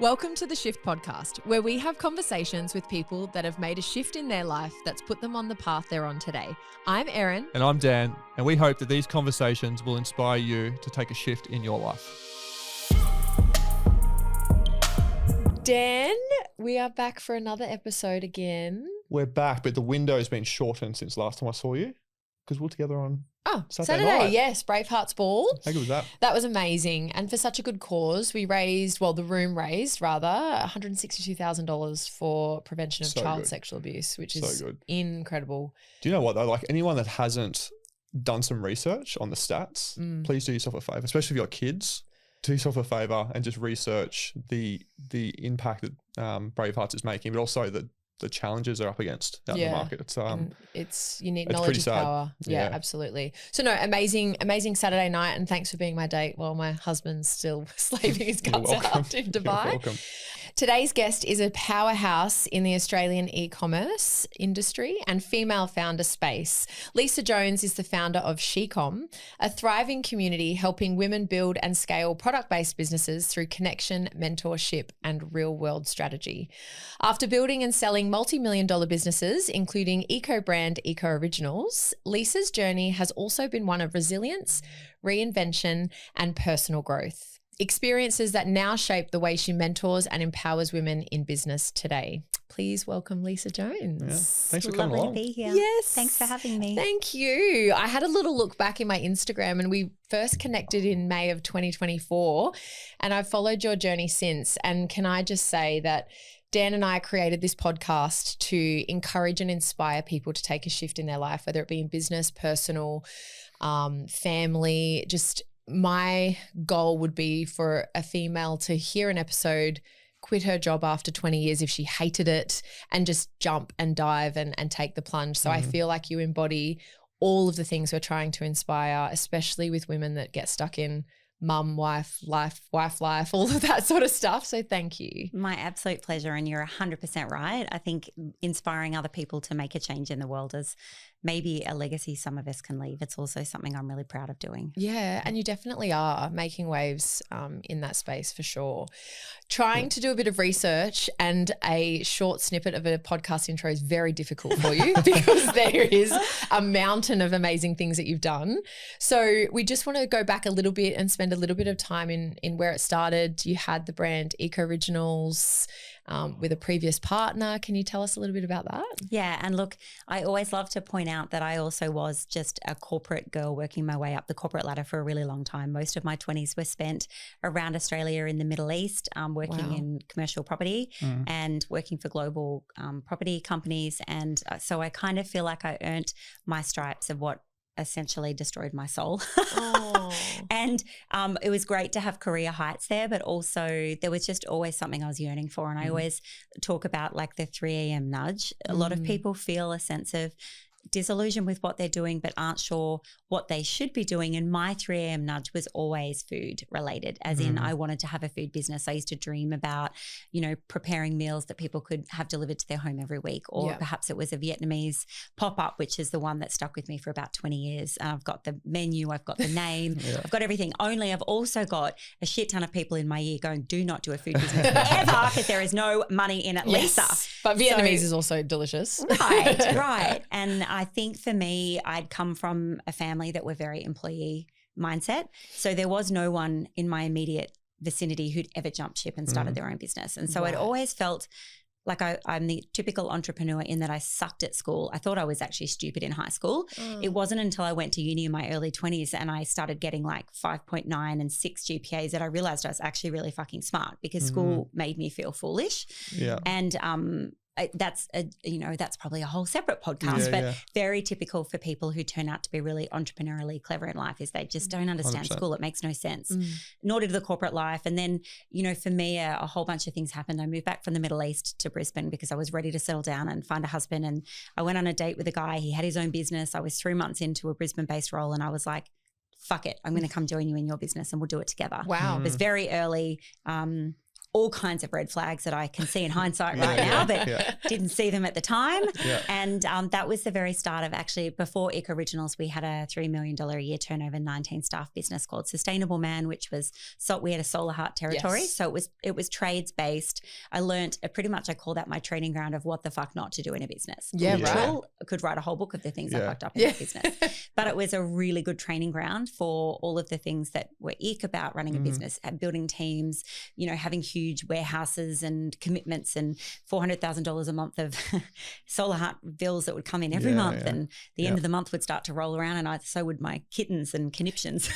Welcome to the Shift Podcast, where we have conversations with people that have made a shift in their life that's put them on the path they're on today. I'm Erin. And I'm Dan, and we hope that these conversations will inspire you to take a shift in your life. Dan, we are back for another episode again. We're back, but the window's been shortened since last time I saw you because we're together on Saturday Saturday, night. yes, Braveheart's Ball. How good was that? That was amazing. And for such a good cause, the room raised $162,000 for prevention of child sexual abuse, which is incredible. Do you know what though? Like anyone that hasn't done some research on the stats, please do yourself a favor, especially if you've got kids. Do yourself a favor and just research the impact that Bravehearts is making, but also the challenges they're up against out in the market. It's you need knowledge is power. Yeah, absolutely. So no, amazing Saturday night, and thanks for being my date while my husband's still slaving his guts out in Dubai. You're welcome. Today's guest is a powerhouse in the Australian e-commerce industry and female founder space. Lisa Jones is the founder of Shecom, a thriving community helping women build and scale product-based businesses through connection, mentorship, and real-world strategy. After building and selling multi-million-dollar businesses, including eco-brand Eco Originals, Lisa's journey has also been one of resilience, reinvention, and personal growth. Experiences that now shape the way she mentors and empowers women in business today. Please welcome Lisa Jones. Yeah. Thanks for coming along. along. To be here. Yes. Thanks for having me. Thank you. I had a little look back in my Instagram and we first connected in May of 2024 and I've followed your journey since. And can I just say that Dan and I created this podcast to encourage and inspire people to take a shift in their life, whether it be in business, personal, family. Just my goal would be for a female to hear an episode, quit her job after 20 years if she hated it, and just jump and dive and take the plunge. So I feel like you embody all of the things we're trying to inspire, especially with women that get stuck in mum, wife, life, all of that sort of stuff. So thank you. My absolute pleasure. And you're 100% right. I think inspiring other people to make a change in the world is maybe a legacy some of us can leave. It's also something I'm really proud of doing. Yeah, and you definitely are making waves in that space for sure. Trying to do a bit of research and a short snippet of a podcast intro is very difficult for you because there is a mountain of amazing things that you've done. So we just want to go back a little bit and spend a little bit of time in where it started. You had the brand Eco Originals with a previous partner. Can you tell us a little bit about that? Yeah. And look, I always love to point out that I also was just a corporate girl working my way up the corporate ladder for a really long time. Most of my 20s were spent around Australia in the Middle East, working in commercial property and working for global property companies. And so I kind of feel like I earned my stripes of what essentially destroyed my soul. And it was great to have career heights there, but also there was just always something I was yearning for. And I always talk about like the 3 a.m. nudge. A lot of people feel a sense of disillusion with what they're doing but aren't sure what they should be doing. And my 3 a.m. nudge was always food related, as in I wanted to have a food business. I used to dream about, preparing meals that people could have delivered to their home every week, or perhaps it was a Vietnamese pop-up, which is the one that stuck with me for about 20 years. And I've got the menu, I've got the name, I've got everything. Only I've also got a shit ton of people in my ear going, do not do a food business ever because there is no money in it, Lisa. But Vietnamese is also delicious. Right. And I think for me, I'd come from a family that were very employee mindset. So there was no one in my immediate vicinity who'd ever jumped ship and started their own business. And so I'd always felt like I'm the typical entrepreneur in that I sucked at school. I thought I was actually stupid in high school. It wasn't until I went to uni in my early 20s and I started getting like 5.9 and 6 GPAs that I realized I was actually really fucking smart because school made me feel foolish. Yeah. And that's probably a whole separate podcast, but very typical for people who turn out to be really entrepreneurially clever in life is they just don't understand 100%. School. It makes no sense, nor did the corporate life. And then, for me, a whole bunch of things happened. I moved back from the Middle East to Brisbane because I was ready to settle down and find a husband. And I went on a date with a guy. He had his own business. I was 3 months into a Brisbane-based role and I was like, fuck it, I'm going to come join you in your business and we'll do it together. Wow. It was very early. all kinds of red flags that I can see in hindsight right now, but didn't see them at the time. And that was the very start of actually, before Eco Originals, we had a $3 million a year turnover, 19 staff business called Sustainable Man, which was, we had a solar heart territory. So it was trades based. I learned pretty much, I call that my training ground of what the fuck not to do in a business. I could write a whole book of the things I fucked up in a business, but it was a really good training ground for all of the things that were ick about running a business, building teams, you know, having huge warehouses and commitments and $400,000 a month of solar heart bills that would come in every month, and the end of the month would start to roll around, and so would my kittens and conniptions.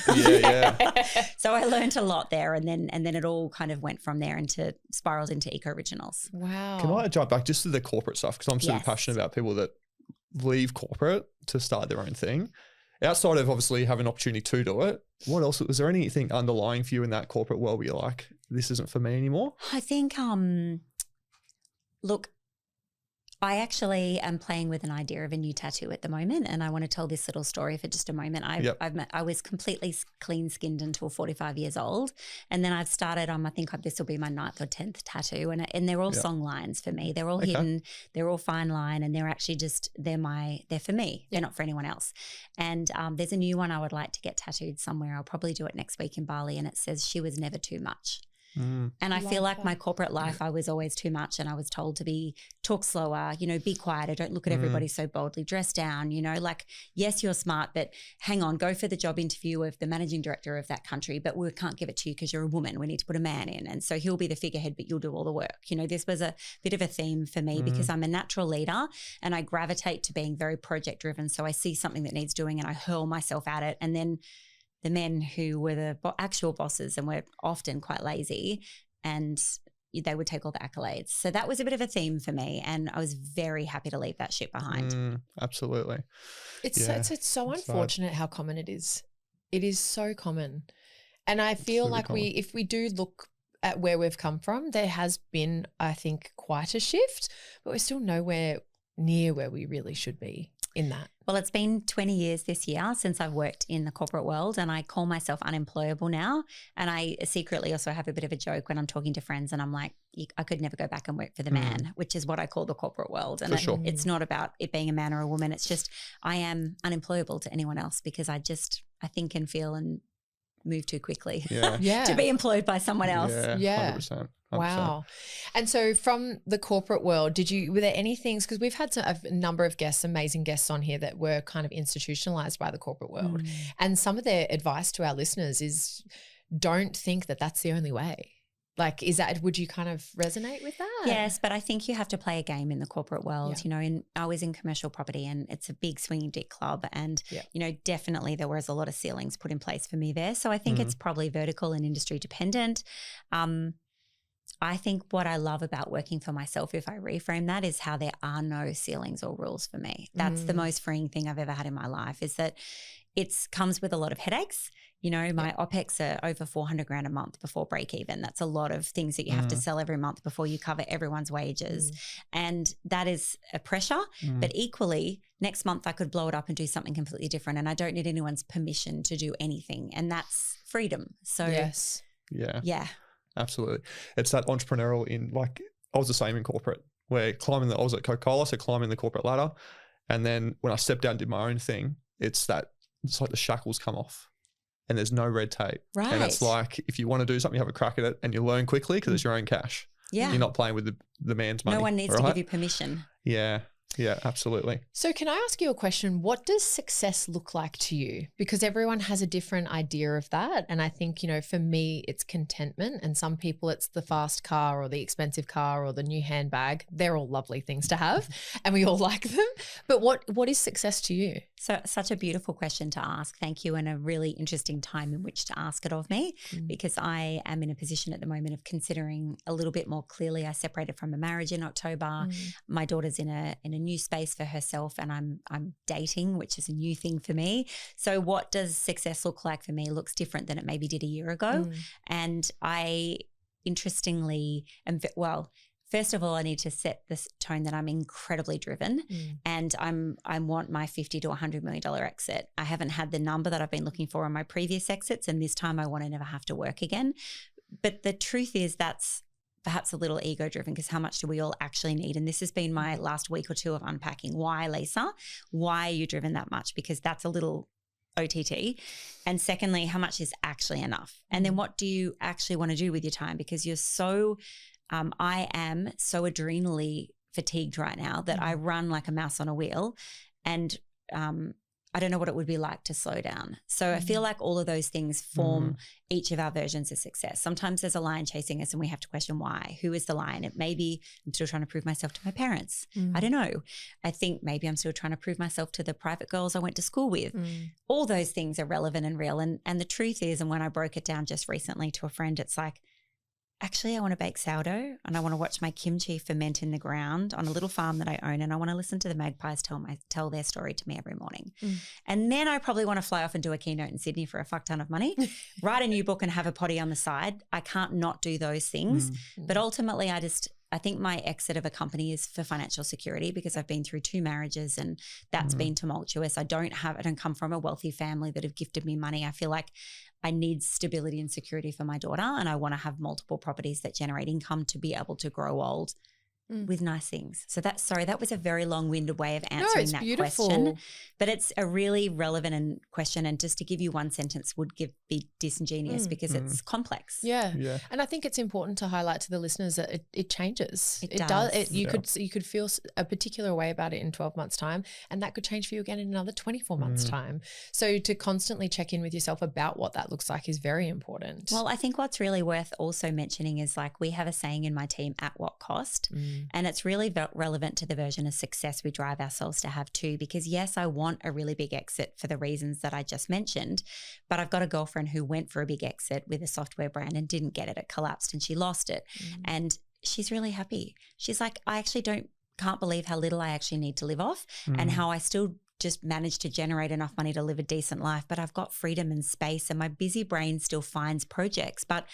So I learned a lot there, and then it all kind of went from there into spiraled into Eco Originals. Wow. Can I jump back just to the corporate stuff, because I'm super passionate about people that leave corporate to start their own thing. Outside of obviously having an opportunity to do it, what else? Was there anything underlying for you in that corporate world where you're like, this isn't for me anymore? I think, look, I actually am playing with an idea of a new tattoo at the moment, and I want to tell this little story for just a moment. I was completely clean-skinned until 45 years old, and then I've started on, I think this will be my 9th or 10th tattoo, and they're all song lines for me. They're all hidden, they're all fine line, and they're actually just, they're for me. They're not for anyone else. And there's a new one I would like to get tattooed somewhere. I'll probably do it next week in Bali, and it says, "She was never too much." And I feel like my corporate life, I was always too much, and I was told to talk slower, you know, be quieter, don't look at everybody so boldly, dress down, you know, like, yes, you're smart, but hang on, go for the job interview of the managing director of that country, but we can't give it to you because you're a woman. We need to put a man in. And so he'll be the figurehead, but you'll do all the work. You know, this was a bit of a theme for me because I'm a natural leader and I gravitate to being very project driven. So I see something that needs doing and I hurl myself at it. And then the men who were the actual bosses and were often quite lazy, and they would take all the accolades. So that was a bit of a theme for me, and I was very happy to leave that shit behind. Absolutely. It's so unfortunate how common it is. It is so common. And I feel like if we do look at where we've come from, there has been, I think, quite a shift, but we're still nowhere near where we really should be in that. Well, it's been 20 years this year since I've worked in the corporate world, and I call myself unemployable now. And I secretly also have a bit of a joke when I'm talking to friends and I'm like, I could never go back and work for the man, which is what I call the corporate world. And it's not about it being a man or a woman. It's just I am unemployable to anyone else because I think and feel and move too quickly to be employed by someone else. Yeah. 100%. Wow. And so from the corporate world, were there any things, because we've had a number of guests, amazing guests on here that were kind of institutionalized by the corporate world. And some of their advice to our listeners is don't think that that's the only way. Like, would you kind of resonate with that? Yes, but I think you have to play a game in the corporate world. You know, I was in commercial property and it's a big swinging dick club, and, you know, definitely there was a lot of ceilings put in place for me there. So I think it's probably vertical and industry dependent. I think what I love about working for myself, if I reframe that, is how there are no ceilings or rules for me. That's the most freeing thing I've ever had in my life, is that it comes with a lot of headaches. You know, my OPEX are over 400 grand a month before break even. That's a lot of things that you have to sell every month before you cover everyone's wages. And that is a pressure, but equally next month I could blow it up and do something completely different, and I don't need anyone's permission to do anything. And that's freedom. So yeah. Absolutely. It's that entrepreneurial I was the same in corporate, where I was at Coca-Cola, so climbing the corporate ladder. And then when I stepped down and did my own thing, it's like the shackles come off and there's no red tape. Right. And it's like, if you want to do something, you have a crack at it and you learn quickly because it's your own cash. Yeah. You're not playing with the man's money. No one needs to give you permission. Yeah. Yeah, absolutely. So can I ask you a question? What does success look like to you? Because everyone has a different idea of that. And I think, you know, for me, it's contentment. And some people it's the fast car or the expensive car or the new handbag. They're all lovely things to have and we all like them. But what is success to you? So such a beautiful question to ask. Thank you. And a really interesting time in which to ask it of me, because I am in a position at the moment of considering a little bit more clearly. I separated from a marriage in October. My daughter's in a new space for herself, and I'm dating, which is a new thing for me. So what does success look like for me? Looks different than it maybe did a year ago. And I interestingly am, first of all, I need to set this tone that I'm incredibly driven and I want my $50 to $100 million exit. I haven't had the number that I've been looking for on my previous exits, and this time I want to never have to work again. But the truth is that's perhaps a little ego driven, because how much do we all actually need? And this has been my last week or two of unpacking. Why, Lisa? Why are you driven that much? Because that's a little OTT. And secondly, how much is actually enough? And then what do you actually want to do with your time? Because you're so, I am so adrenally fatigued right now that I run like a mouse on a wheel, and I don't know what it would be like to slow down. So I feel like all of those things form each of our versions of success. Sometimes there's a lion chasing us and we have to question why. Who is the lion? It may be I'm still trying to prove myself to my parents. I don't know. I think maybe I'm still trying to prove myself to the private girls I went to school with. All those things are relevant and real. And the truth is, and when I broke it down just recently to a friend, it's like, actually, I want to bake sourdough and I want to watch my kimchi ferment in the ground on a little farm that I own, and I want to listen to the magpies tell their story to me every morning. And then I probably want to fly off and do a keynote in Sydney for a fuck ton of money, write a new book and have a potty on the side. I can't not do those things. But ultimately, I think my exit of a company is for financial security, because I've been through 2 marriages and that's been tumultuous. I don't come from a wealthy family that have gifted me money. I feel like I need stability and security for my daughter, and I want to have multiple properties that generate income to be able to grow old with nice things. So that was a very long-winded way of answering that question. But it's a really relevant question, and just to give you one sentence would be disingenuous because it's complex. Yeah. And I think it's important to highlight to the listeners that it changes. It does. You could feel a particular way about it in 12 months' time, and that could change for you again in another 24 months' time. So to constantly check in with yourself about what that looks like is very important. Well, I think what's really worth also mentioning is, like, we have a saying in my team, at what cost? And it's really relevant to the version of success we drive ourselves to have too, because yes, I want a really big exit for the reasons that I just mentioned, but I've got a girlfriend who went for a big exit with a software brand and didn't get it. It collapsed and she lost it. And she's really happy. She's like, I actually can't believe how little I actually need to live off and how I still just managed to generate enough money to live a decent life, but I've got freedom and space, and my busy brain still finds projects, but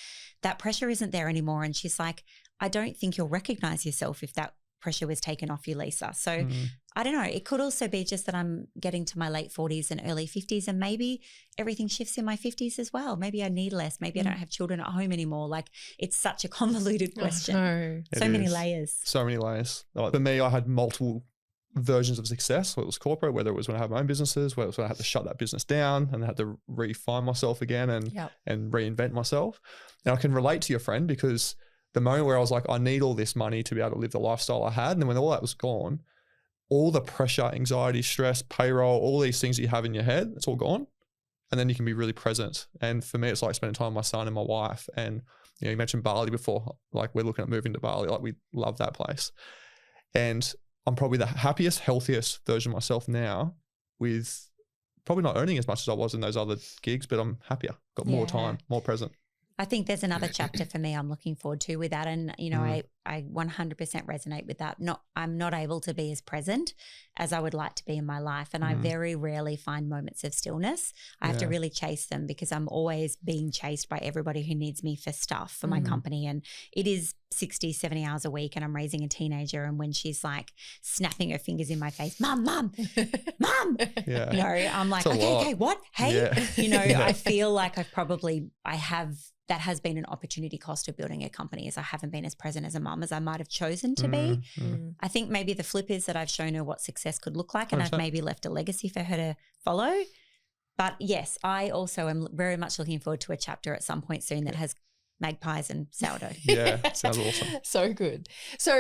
that pressure isn't there anymore. And she's like, I don't think you'll recognize yourself if that pressure was taken off you, Lisa. So I don't know. It could also be just that I'm getting to my late 40s and early 50s, and maybe everything shifts in my 50s as well. Maybe I need less. Maybe I don't have children at home anymore. Like, it's such a convoluted question. So many layers. So many layers. Like, for me, I had multiple versions of success, whether it was corporate, whether it was when I had my own businesses, whether it was when I had to shut that business down and I had to refine myself again and reinvent myself. And I can relate to your friend, because the moment where I was like, I need all this money to be able to live the lifestyle I had, and then when all that was gone, all the pressure, anxiety, stress, payroll, all these things that you have in your head, it's all gone. And then you can be really present. And for me, it's like spending time with my son and my wife. And you mentioned Bali before, like, we're looking at moving to Bali. Like, we love that place. And I'm probably the happiest, healthiest version of myself now, with probably not earning as much as I was in those other gigs, but I'm happier, got more time, more present. I think there's another chapter for me I'm looking forward to with that. And, I 100% resonate with that. I'm not able to be as present as I would like to be in my life. And I very rarely find moments of stillness. I have to really chase them, because I'm always being chased by everybody who needs me for stuff for my company. And it is 60, 70 hours a week, and I'm raising a teenager. And when she's like snapping her fingers in my face, mom, mom, I'm like, okay, what? Hey, I feel like that has been an opportunity cost of building a company, as I haven't been as present as a mum as I might have chosen to be. I think maybe the flip is that I've shown her what success could look like, and I've maybe left a legacy for her to follow. But yes, I also am very much looking forward to a chapter at some point soon that has magpies and sourdough. Yeah, sounds awesome. So good. So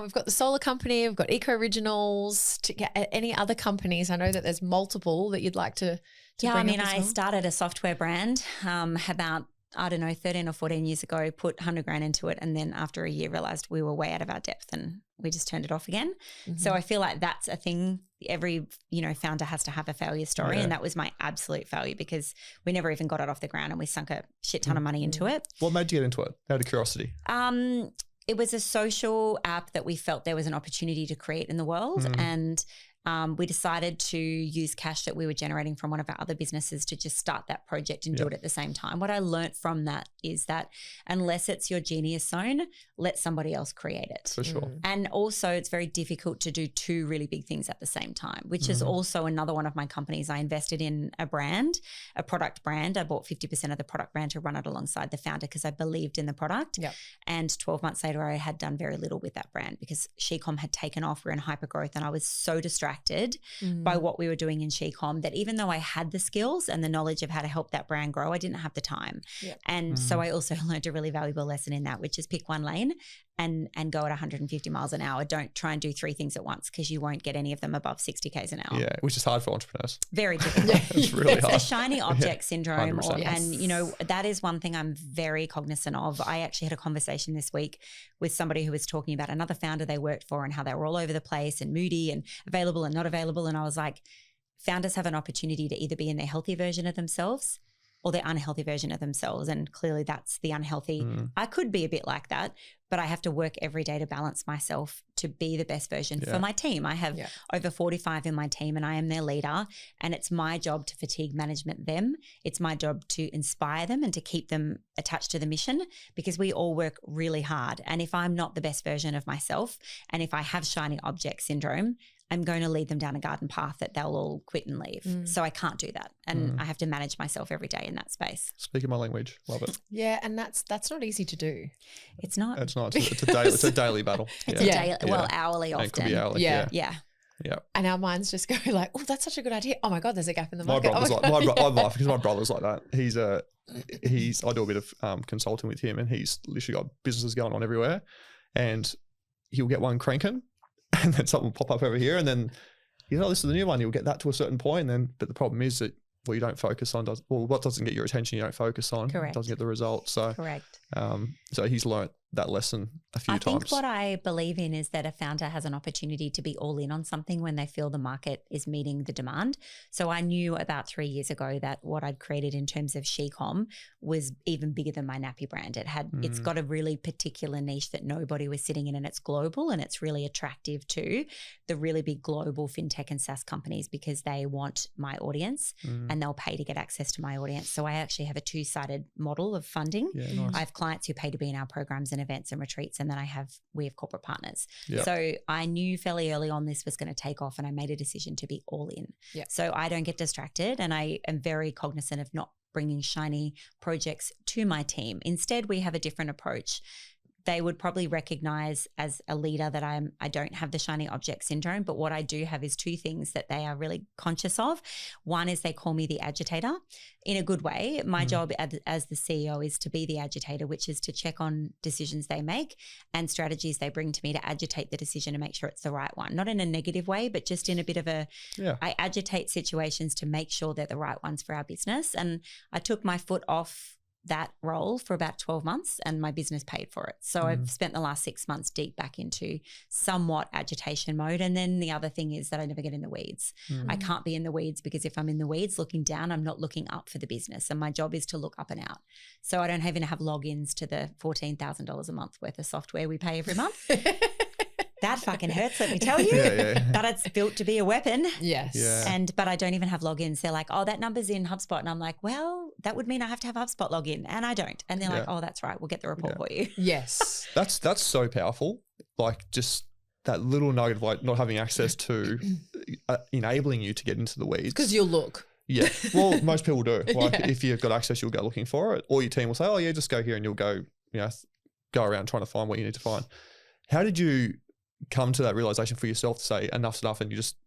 we've got the solar company, we've got Eco Originals. Any other companies? I know that there's multiple that you'd like to bring up as well. I started a software brand about 13 or 14 years ago, put 100 grand into it. And then after a year realized we were way out of our depth and we just turned it off again. So I feel like that's a thing. Every, founder has to have a failure story. And that was my absolute failure, because we never even got it off the ground and we sunk a shit ton of money into it. What made you get into it? Out of curiosity? It was a social app that we felt there was an opportunity to create in the world. And we decided to use cash that we were generating from one of our other businesses to just start that project and do it at the same time. What I learned from that is that unless it's your genius zone, let somebody else create it. For sure. And also it's very difficult to do two really big things at the same time, which is also another one of my companies. I invested in a product brand. I bought 50% of the product brand to run it alongside the founder because I believed in the product. Yep. And 12 months later, I had done very little with that brand because Shecom had taken off. We're in hyper growth and I was so distracted by what we were doing in Shecom that even though I had the skills and the knowledge of how to help that brand grow, I didn't have the time. Yep. And so I also learned a really valuable lesson in that, which is pick one lane and go at 150 miles an hour. Don't try and do three things at once because you won't get any of them above 60 Ks an hour. Yeah, which is hard for entrepreneurs. Very difficult. It's really hard. The shiny object syndrome. 100%. And, you know, that is one thing I'm very cognizant of. I actually had a conversation this week with somebody who was talking about another founder they worked for and how they were all over the place and moody and available and not available. And I was like, founders have an opportunity to either be in their healthy version of themselves or their unhealthy version of themselves. And clearly that's the unhealthy. I could be a bit like that, but I have to work every day to balance myself to be the best version for my team. I have over 45 in my team and I am their leader, and it's my job to fatigue management them. It's my job to inspire them and to keep them attached to the mission because we all work really hard. And if I'm not the best version of myself and if I have shiny object syndrome, I'm going to lead them down a garden path that they'll all quit and leave. So I can't do that. And I have to manage myself every day in that space. Speaking my language. Love it. Yeah, and that's not easy to do. It's not. It's not. It's a daily battle. It's a daily, well, hourly often. And it could be hourly. Yeah. Yeah. Yeah. And our minds just go like, oh, that's such a good idea. Oh my God, there's a gap in the My market. brother's oh like, I'm laughing because my brother's like that. I do a bit of consulting with him and he's literally got businesses going on everywhere and he'll get one cranking and then something will pop up over here and then he's like, this is the new one. You'll get that to a certain point, but the problem is that you don't focus on what doesn't get your attention, you don't focus on. Correct. It doesn't get the results. So correct. So he's learnt that lesson a few times. I think what I believe in is that a founder has an opportunity to be all in on something when they feel the market is meeting the demand. So I knew about 3 years ago that what I'd created in terms of Shecom was even bigger than my nappy brand. It's got a really particular niche that nobody was sitting in and it's global and it's really attractive to the really big global fintech and SaaS companies because they want my audience and they'll pay to get access to my audience. So I actually have a two-sided model of funding. Yeah, nice. I have clients who pay to be in our programs and events and retreats, and then we have corporate partners. Yep. So I knew fairly early on this was going to take off and I made a decision to be all in. Yep. So I don't get distracted and I am very cognizant of not bringing shiny projects to my team. Instead, we have a different approach. They would probably recognize as a leader that I don't have the shiny object syndrome, but what I do have is two things that they are really conscious of. One is they call me the agitator in a good way. My job as the CEO is to be the agitator, which is to check on decisions they make and strategies they bring to me to agitate the decision and make sure it's the right one. Not in a negative way, but just in a bit of I agitate situations to make sure they're the right ones for our business. And I took my foot off that role for about 12 months and my business paid for it. So I've spent the last 6 months deep back into somewhat agitation mode. And then the other thing is that I never get in the weeds. I can't be in the weeds because if I'm in the weeds looking down, I'm not looking up for the business. And my job is to look up and out. So I don't even have logins to the $14,000 a month worth of software we pay every month. That fucking hurts, let me tell you. But it's built to be a weapon. Yes. Yeah. But I don't even have logins. They're like, oh, that number's in HubSpot. And I'm like, well, that would mean I have to have HubSpot login. And I don't. And they're like, oh, that's right. We'll get the report for you. Yes. That's so powerful. Like just that little nugget of like not having access to enabling you to get into the weeds. Because you'll look. Yeah. Well, most people do. Like if you've got access, you'll go looking for it. Or your team will say, oh yeah, just go here and you'll go, go around trying to find what you need to find. How did you come to that realization for yourself to say enough's enough and you just,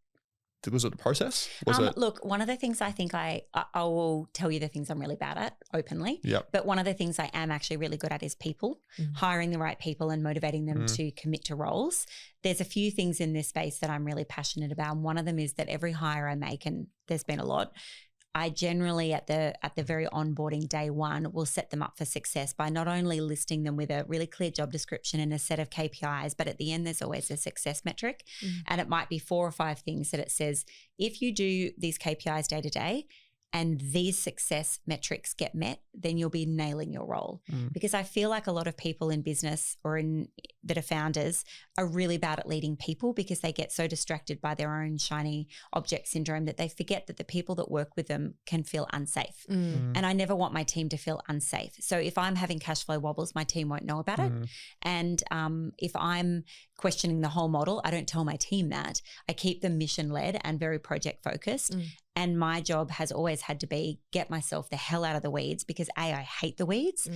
was it a process? Look, one of the things I think I will tell you the things I'm really bad at openly. Yep. But one of the things I am actually really good at is people, hiring the right people and motivating them to commit to roles. There's a few things in this space that I'm really passionate about. And one of them is that every hire I make, and there's been a lot, I generally at the very onboarding day one will set them up for success by not only listing them with a really clear job description and a set of KPIs, but at the end there's always a success metric. And it might be 4 or 5 things that it says, if you do these KPIs day to day and these success metrics get met, then you'll be nailing your role. Because I feel like a lot of people in business or in that are founders are really bad at leading people because they get so distracted by their own shiny object syndrome that they forget that the people that work with them can feel unsafe. And I never want my team to feel unsafe. So if I'm having cash flow wobbles, my team won't know about it. And if I'm questioning the whole model, I don't tell my team that. I keep them mission led and very project focused. And my job has always had to be get myself the hell out of the weeds because I hate the weeds.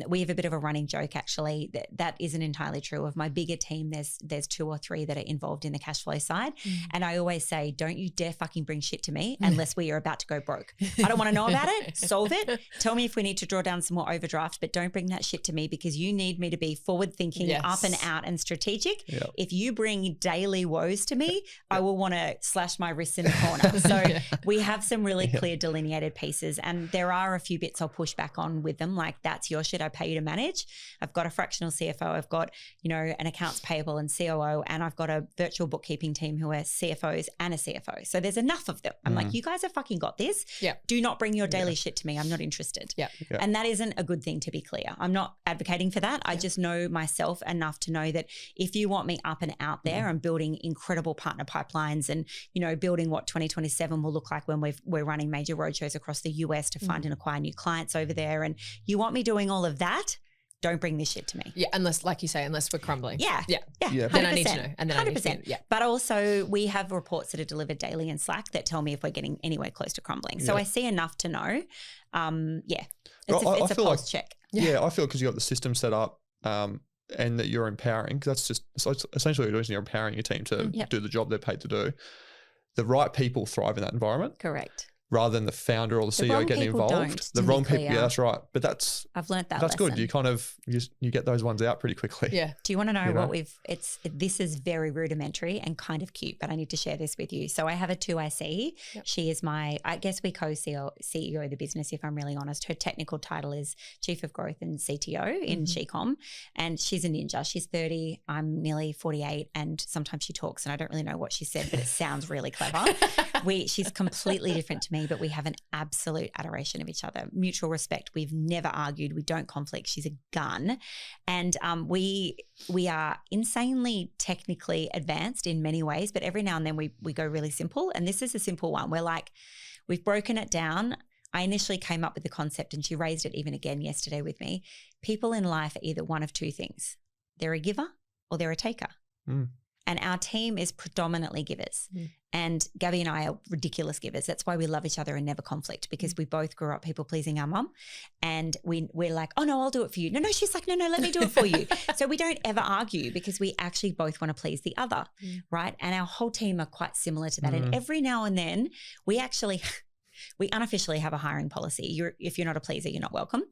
We have a bit of a running joke actually that isn't entirely true. Of my bigger team, there's 2 or 3 that are involved in the cash flow side. And I always say, don't you dare fucking bring shit to me unless we are about to go broke. I don't want to know about it. Solve it. Tell me if we need to draw down some more overdraft, but don't bring that shit to me because you need me to be forward thinking, up and out and strategic. If you bring daily woes to me, I will want to slash my wrists in the corner. So we have some really clear delineated pieces, and there are a few bits I'll push back on with them, like that's your shit, I pay you to manage. I've got a fractional CFO, I've got, an accounts payable and COO, and I've got a virtual bookkeeping team who are CFOs and a CFO. So there's enough of them. I'm like, you guys have fucking got this. Do not bring your daily shit to me. I'm not interested. And that isn't a good thing, to be clear. I'm not advocating for that. I just know myself enough to know that if you want me up and out there and building incredible partner pipelines and, building what 2027 will look like when we're running major roadshows across the US to find and acquire new clients over there, and you want me doing all of that, don't bring this shit to me. Unless, like you say, unless we're crumbling. Yeah. Then I need to know. And then 100%. I need to know. But also we have reports that are delivered daily in Slack that tell me if we're getting anywhere close to crumbling. So I see enough to know. It's a pulse check. I feel because you got the system set up and that you're empowering, because that's just essentially what you're doing, you're empowering your team to do the job they're paid to do. The right people thrive in that environment. Correct. Rather than the founder or the CEO getting involved. The wrong people, that's right. But I've learned that. That's lesson. Good. You kind of you get those ones out pretty quickly. Yeah. Do you want to know what this is very rudimentary and kind of cute, but I need to share this with you. So I have a 2IC. She is I guess we CEO of the business, if I'm really honest. Her technical title is Chief of Growth and CTO in SheCom, and she's a ninja. She's 30. I'm nearly 48, and sometimes she talks and I don't really know what she said, but it sounds really clever. She's completely different to me, but we have an absolute adoration of each other, mutual respect. We've never argued. We don't conflict. She's a gun. And we are insanely technically advanced in many ways, but every now and then we go really simple. And this is a simple one. We've broken it down. I initially came up with the concept, and she raised it even again yesterday with me. People in life are either one of 2 things. They're a giver or they're a taker. And our team is predominantly givers. And Gabby and I are ridiculous givers. That's why we love each other and never conflict, because we both grew up people pleasing our mum. And we're like, oh no, I'll do it for you. No, she's like, no, let me do it for you. So we don't ever argue because we actually both want to please the other, right? And our whole team are quite similar to that. And every now and then we unofficially have a hiring policy. If you're not a pleaser, you're not welcome.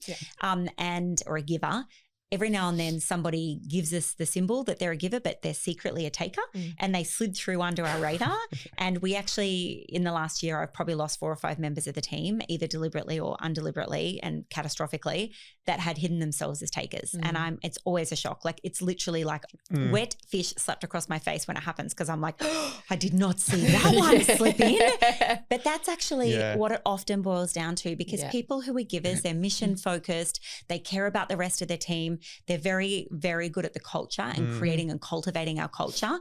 Or a giver. Every now and then somebody gives us the symbol that they're a giver, but they're secretly a taker, and they slid through under our radar. And we actually, in the last year, I've probably lost 4 or 5 members of the team, either deliberately or undeliberately and catastrophically, that had hidden themselves as takers. And it's always a shock. Like, it's literally like wet fish slapped across my face when it happens, because I'm like, I did not see that one slip in. But that's actually what it often boils down to, because people who are givers, they're mission focused, they care about the rest of their team. They're very, very good at the culture and creating and cultivating our culture.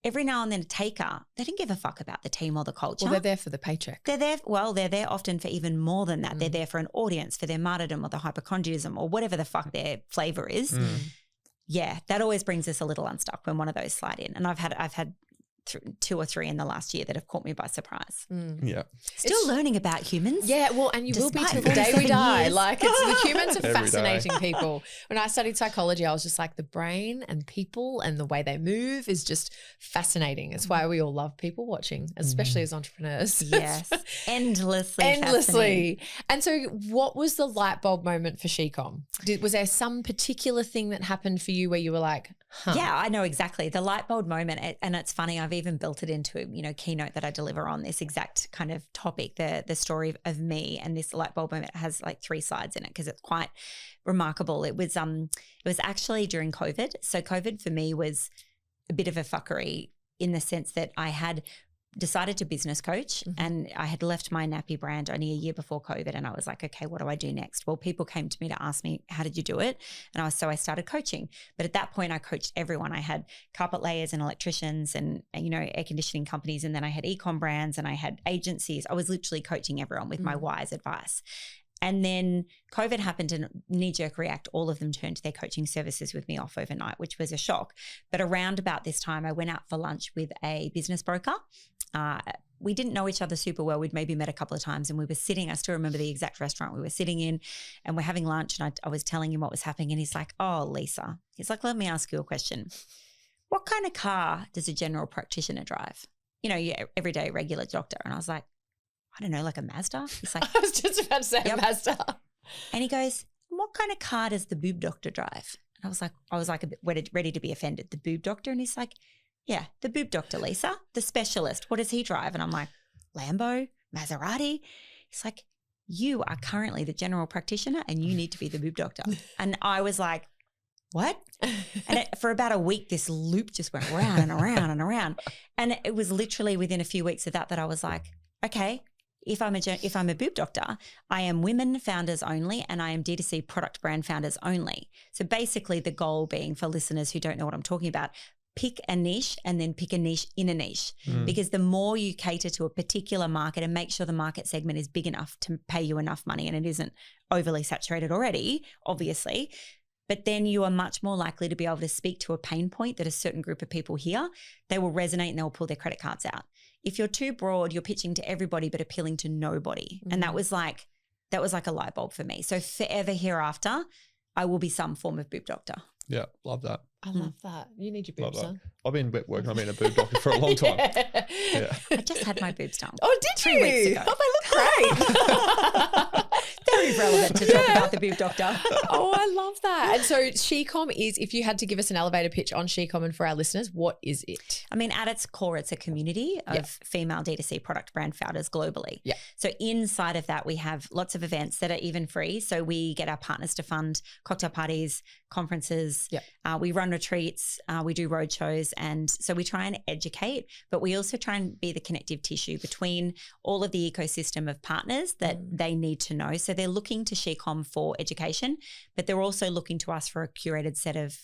Every now and then a taker, they don't give a fuck about the team or the culture. Well, they're there for the paycheck. They're there often for even more than that. They're there for an audience, for their martyrdom or the hypochondriacism or whatever the fuck their flavor is. Yeah, that always brings us a little unstuck when one of those slide in. And I've had 2 or 3 in the last year that have caught me by surprise. Still learning about humans. Yeah, well, and you will be till the day we die. Like, the humans are fascinating people. When I studied psychology, I was just like, the brain and people and the way they move is just fascinating. It's why we all love people watching, especially as entrepreneurs. Yes, endlessly. And so what was the light bulb moment for SheCom? Was there some particular thing that happened for you where you were like, Yeah, I know exactly. The light bulb moment, and it's funny, I've even built it into a keynote that I deliver on this exact kind of topic, the story of me, and this light bulb moment has like 3 slides in it because it's quite remarkable. It was actually during COVID. So COVID for me was a bit of a fuckery in the sense that I had decided to business coach, and I had left my nappy brand only a year before COVID, and I was like, okay, what do I do next? Well, people came to me to ask me, how did you do it? And I started coaching. But at that point, I coached everyone. I had carpet layers and electricians and air conditioning companies, and then I had e-com brands and I had agencies. I was literally coaching everyone with my wise advice. And then COVID happened, and knee-jerk react, all of them turned their coaching services with me off overnight, which was a shock. But around about this time, I went out for lunch with a business broker. We didn't know each other super well. We'd maybe met a couple of times, and we were sitting, I still remember the exact restaurant we were sitting in, and we're having lunch, and I was telling him what was happening, and he's like, oh, Lisa. He's like, let me ask you a question. What kind of car does a general practitioner drive? Your everyday regular doctor. And I was like, I don't know, like a Mazda? He's like, I was just about to say Mazda. And he goes, what kind of car does the boob doctor drive? And I was like a bit ready to be offended. The boob doctor? And he's like, yeah, the boob doctor, Lisa, the specialist. What does he drive? And I'm like, Lambo, Maserati. He's like, you are currently the general practitioner and you need to be the boob doctor. And I was like, what? And for about a week, this loop just went round and around and around. And it was literally within a few weeks of that I was like, okay, if I'm a boob doctor, I am women founders only, and I am D2C product brand founders only. So basically the goal being, for listeners who don't know what I'm talking about, pick a niche and then pick a niche in a niche, because the more you cater to a particular market and make sure the market segment is big enough to pay you enough money and it isn't overly saturated already, obviously, but then you are much more likely to be able to speak to a pain point that a certain group of people hear. They will resonate and they will pull their credit cards out. If you're too broad, you're pitching to everybody but appealing to nobody. And that was like a light bulb for me. So forever hereafter, I will be some form of boob doctor. Yeah, love that. I love that. You need your boobs done. I've been working on being a boob doctor for a long time. Yeah. I just had my boobs done. Oh, did 3 you? weeks ago. Oh, they look great. Very relevant to talk about the boob doctor. Oh, I love that. And so She-Com is, if you had to give us an elevator pitch on She-Com and for our listeners, what is it? I mean, at its core, it's a community of female D2C product brand founders globally. Yeah. So inside of that, we have lots of events that are even free. So we get our partners to fund cocktail parties, conferences. Yeah. We run retreats. We do road shows. And so we try and educate, but we also try and be the connective tissue between all of the ecosystem of partners that they need to know. So they're looking to She-Com for education, but they're also looking to us for a curated set of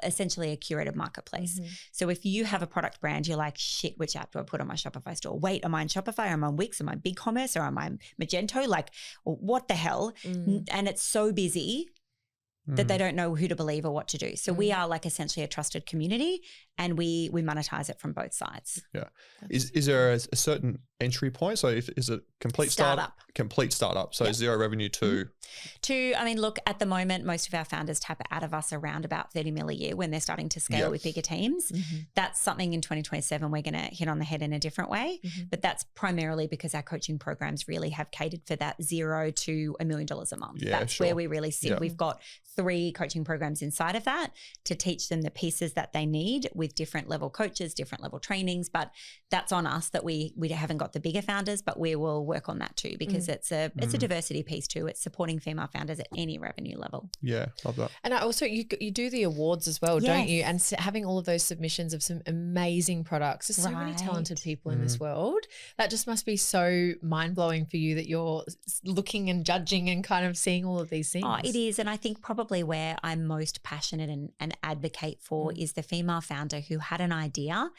essentially a curated marketplace. So if you have a product brand, you're like, shit, which app do I put on my Shopify store? Wait, am I on Shopify? Am I on Wix? Am I BigCommerce? Or am I Magento? Like, what the hell? And it's so busy that they don't know who to believe or what to do. So we are like essentially a trusted community, and we monetize it from both sides. Yeah. Is there a certain entry point? So is it complete startup? Complete startup. So zero revenue to? I mean, look, at the moment, most of our founders tap out of us around about 30 mil a year when they're starting to scale with bigger teams. That's something in 2027 we're going to hit on the head in a different way. But that's primarily because our coaching programs really have catered for that $0 to $1 million a month. Yeah, that's where we really sit. We've got 3 coaching programs inside of that to teach them the pieces that they need with different level coaches, different level trainings. But that's on us that we haven't got the bigger founders, but we will work on that too, because it's a diversity piece too. It's supporting female founders at any revenue level. Yeah, love that. And I also, you do the awards as well, don't you? And having all of those submissions of some amazing products. There's so many talented people in this world. That just must be so mind-blowing for you that you're looking and judging and kind of seeing all of these things. Oh, it is. And I think probably where I'm most passionate and advocate for is the female founder who had an idea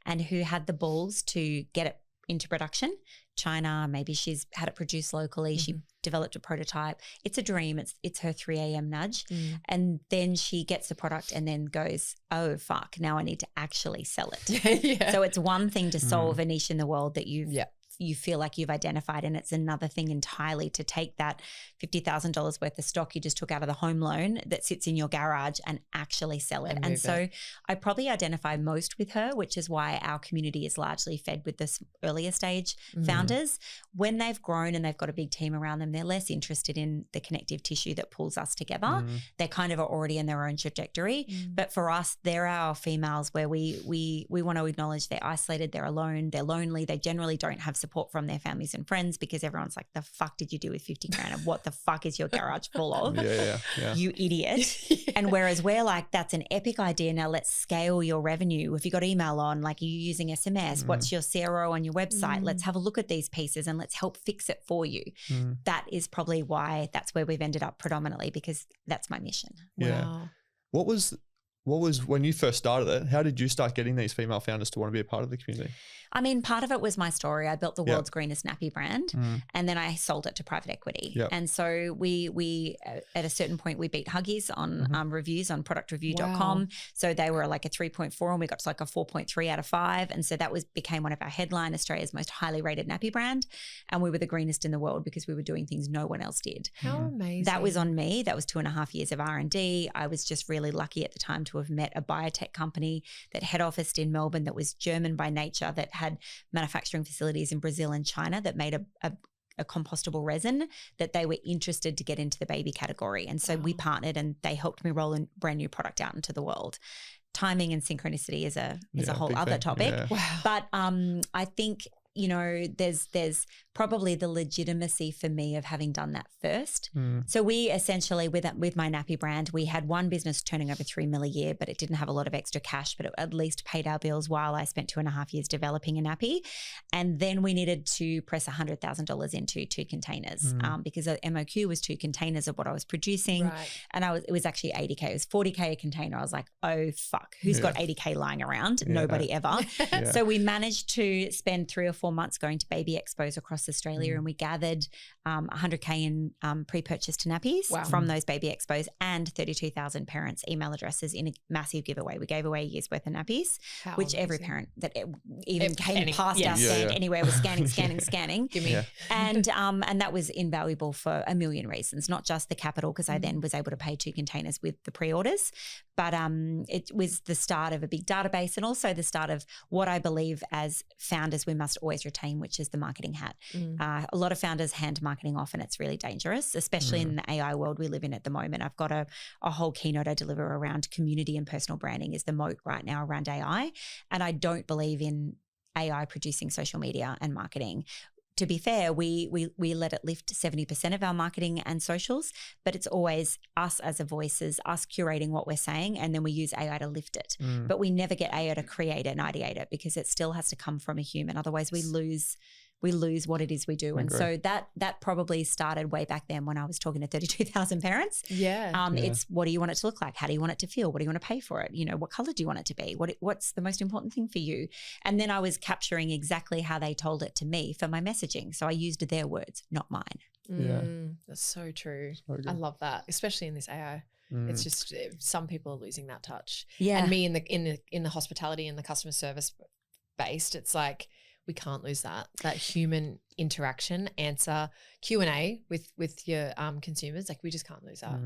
and who had the balls to get it into production. China, maybe she's had it produced locally. She developed a prototype. It's a dream. It's her 3 a.m. nudge. And then she gets the product and then goes, oh, fuck, now I need to actually sell it. So it's one thing to solve a niche in the world that you feel like you've identified, and it's another thing entirely to take that $50,000 worth of stock you just took out of the home loan that sits in your garage and actually sell it. And so I probably identify most with her, which is why our community is largely fed with this earlier stage founders. When they've grown and they've got a big team around them, they're less interested in the connective tissue that pulls us together. They kind of are already in their own trajectory. But for us, they're our females where we want to acknowledge they're isolated, they're alone, they're lonely, they generally don't have support support from their families and friends, because everyone's like, the fuck did you do with 50 grand? And what the fuck is your garage full of? Yeah. You idiot. And whereas we're like, that's an epic idea. Now let's scale your revenue. If you got email on, like, are you using SMS? What's your CRO on your website? Let's have a look at these pieces and let's help fix it for you. That is probably why that's where we've ended up predominantly, because that's my mission. Yeah. Wow. What was when you first started it? How did you start getting these female founders to want to be a part of the community? I mean, part of it was my story. I built the world's greenest nappy brand, and then I sold it to private equity. And so we at a certain point, we beat Huggies on reviews on productreview.com. Wow. So they were like a 3.4 and we got to like a 4.3 out of 5. And so that became one of our headline, Australia's most highly rated nappy brand. And we were the greenest in the world because we were doing things no one else did. How amazing. That was on me. That was 2.5 years of R&D. I was just really lucky at the time to have met a biotech company that head officed in Melbourne, that was German by nature, that had manufacturing facilities in Brazil and China, that made a compostable resin, that they were interested to get into the baby category. And so we partnered and they helped me roll a brand new product out into the world. Timing and synchronicity is a whole other topic. Yeah. Wow. But I think, you know, there's probably the legitimacy for me of having done that first. So we essentially, with my nappy brand, we had one business turning over 3 million a year, but it didn't have a lot of extra cash, but it at least paid our bills while I spent 2.5 years developing a nappy. And then we needed to press $100,000 into 2 containers because the MOQ was 2 containers of what I was producing. Right. And it was actually 80K. It was 40K a container. I was like, oh, fuck, who's got 80K lying around? Nobody ever. So we managed to spend 3 or 4 months going to baby expos across Australia, and we gathered 100K in pre-purchased nappies from those baby expos, and 32,000 parents' email addresses in a massive giveaway. We gave away a year's worth of nappies, which every parent that even came past our stand anywhere was scanning. Give me. And that was invaluable for a million reasons, not just the capital, because I then was able to pay 2 containers with the pre-orders, but it was the start of a big database, and also the start of what I believe as founders we must always retain, which is the marketing hat. A lot of founders hand marketing off, and it's really dangerous, especially in the AI world we live in at the moment. I've got a whole keynote I deliver around community and personal branding is the moat right now around AI. And I don't believe in AI producing social media and marketing. To be fair, we let it lift 70% of our marketing and socials, but it's always us as a voices, us curating what we're saying, and then we use AI to lift it. But we never get AI to create it and ideate it, because it still has to come from a human. Otherwise we lose what it is we do. And so that probably started way back then when I was talking to 32,000 parents. It's, what do you want it to look like? How do you want it to feel? What do you want to pay for it? You know, what color do you want it to be? What's the most important thing for you? And then I was capturing exactly how they told it to me for my messaging. So I used their words, not mine. That's so true. I love that, especially in this AI. It's just some people are losing that touch. And me in the hospitality and the customer service based, it's like, we can't lose that human interaction, answer, Q&A with your consumers. Like, we just can't lose that.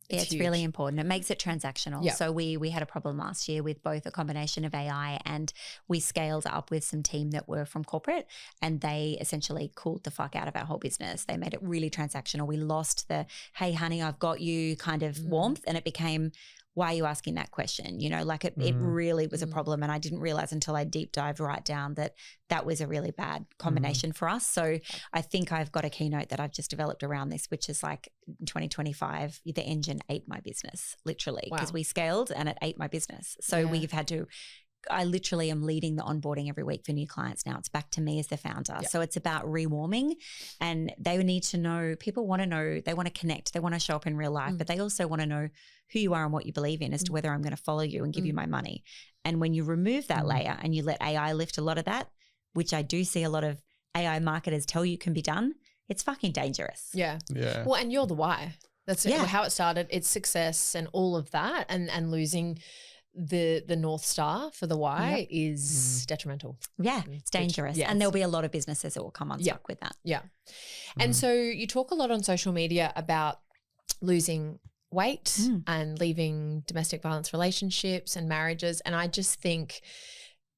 It's really important. It makes it transactional. So we had a problem last year with both a combination of AI, and we scaled up with some team that were from corporate, and they essentially cooled the fuck out of our whole business. They made it really transactional. We lost the, hey, honey, I've got you kind of warmth, and it became, why are you asking that question? You know, like it really was a problem. And I didn't realize until I deep dived right down that was a really bad combination for us. So I think I've got a keynote that I've just developed around this, which is like, in 2025, the engine ate my business, literally, because we scaled and it ate my business. So we've had to, I literally am leading the onboarding every week for new clients now. It's back to me as the founder. So it's about rewarming, and they need to know, people want to know, they want to connect, they want to show up in real life, but they also want to know who you are and what you believe in as to whether I'm going to follow you and give you my money. And when you remove that layer and you let AI lift a lot of that, which I do see a lot of AI marketers tell you can be done, it's fucking dangerous. Yeah. Well, and you're the why. That's how it started. It's success and all of that, and losing the North Star for the why is detrimental. It's dangerous. And there'll be a lot of businesses that will come unstuck with that. And so you talk a lot on social media about losing weight and leaving domestic violence relationships and marriages. And I just think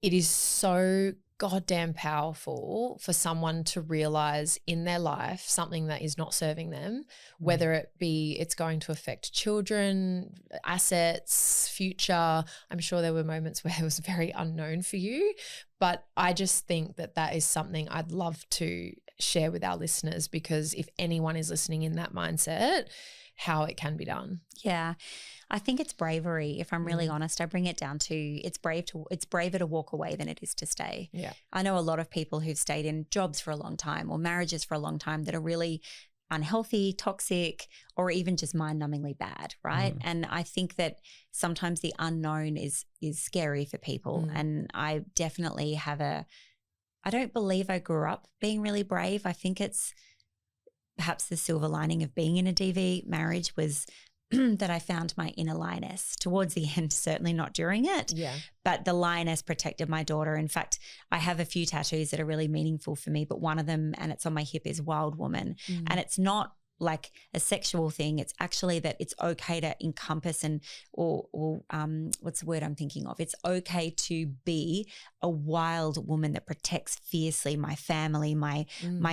it is so goddamn powerful for someone to realize in their life something that is not serving them, whether it be it's going to affect children, assets, future. I'm sure there were moments where it was very unknown for you, but I just think that that is something I'd love to share with our listeners, because if anyone is listening in that mindset, how it can be done. Yeah. I think it's bravery. If I'm really honest, I bring it down to it's braver to walk away than it is to stay. Yeah. I know a lot of people who've stayed in jobs for a long time or marriages for a long time that are really unhealthy, toxic, or even just mind-numbingly bad, right? And I think that sometimes the unknown is scary for people. And I definitely I don't believe I grew up being really brave. I think it's perhaps the silver lining of being in a DV marriage was that I found my inner lioness towards the end, certainly not during it. Yeah. But the lioness protected my daughter. In fact, I have a few tattoos that are really meaningful for me, but one of them, and it's on my hip, is Wild Woman. And it's not like a sexual thing. It's actually that it's okay to encompass or what's the word I'm thinking of? It's okay to be a wild woman that protects fiercely my family, my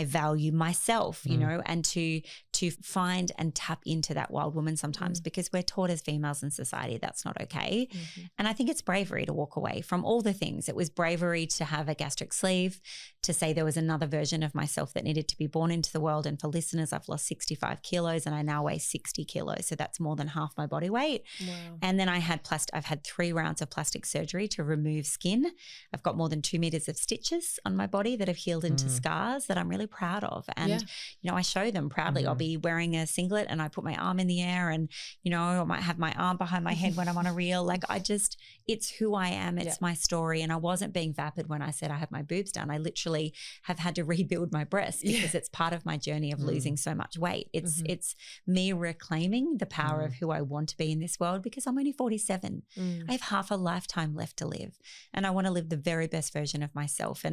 value, myself, you know, and to find and tap into that wild woman sometimes, because we're taught as females in society that's not okay. And I think it's bravery to walk away from all the things. It was bravery to have a gastric sleeve, to say there was another version of myself that needed to be born into the world. And for listeners, I've lost 65 kilos and I now weigh 60 kilos. So that's more than half my body weight. Wow. And then I've had 3 rounds of plastic surgery to remove skin. I've got more than 2 meters of stitches on my body that have healed into scars that I'm really proud of. And, you know, I show them proudly. I'll be wearing a singlet and I put my arm in the air and, you know, I might have my arm behind my head when I'm on a reel. Like it's who I am. It's my story. And I wasn't being vapid when I said I had my boobs done. I literally have had to rebuild my breasts because it's part of my journey of losing so much weight. It's me reclaiming the power of who I want to be in this world, because I'm only 47. I have half a lifetime left to live and I want to live the very best version of myself.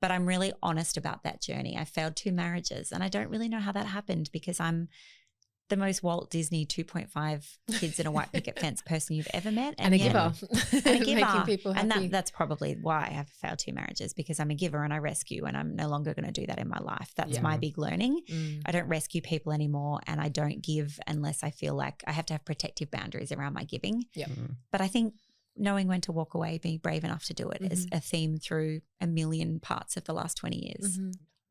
But I'm really honest about that journey. I failed 2 marriages and I don't really know how that happened, because I'm the most Walt Disney 2.5 kids in a white picket fence person you've ever met. And a giver. And a giver. Making people happy. And that's probably why I have failed 2 marriages, because I'm a giver and I rescue, and I'm no longer going to do that in my life. That's my big learning. I don't rescue people anymore, and I don't give unless I feel like I have to have protective boundaries around my giving. But I think knowing when to walk away, being brave enough to do it is a theme through a million parts of the last 20 years.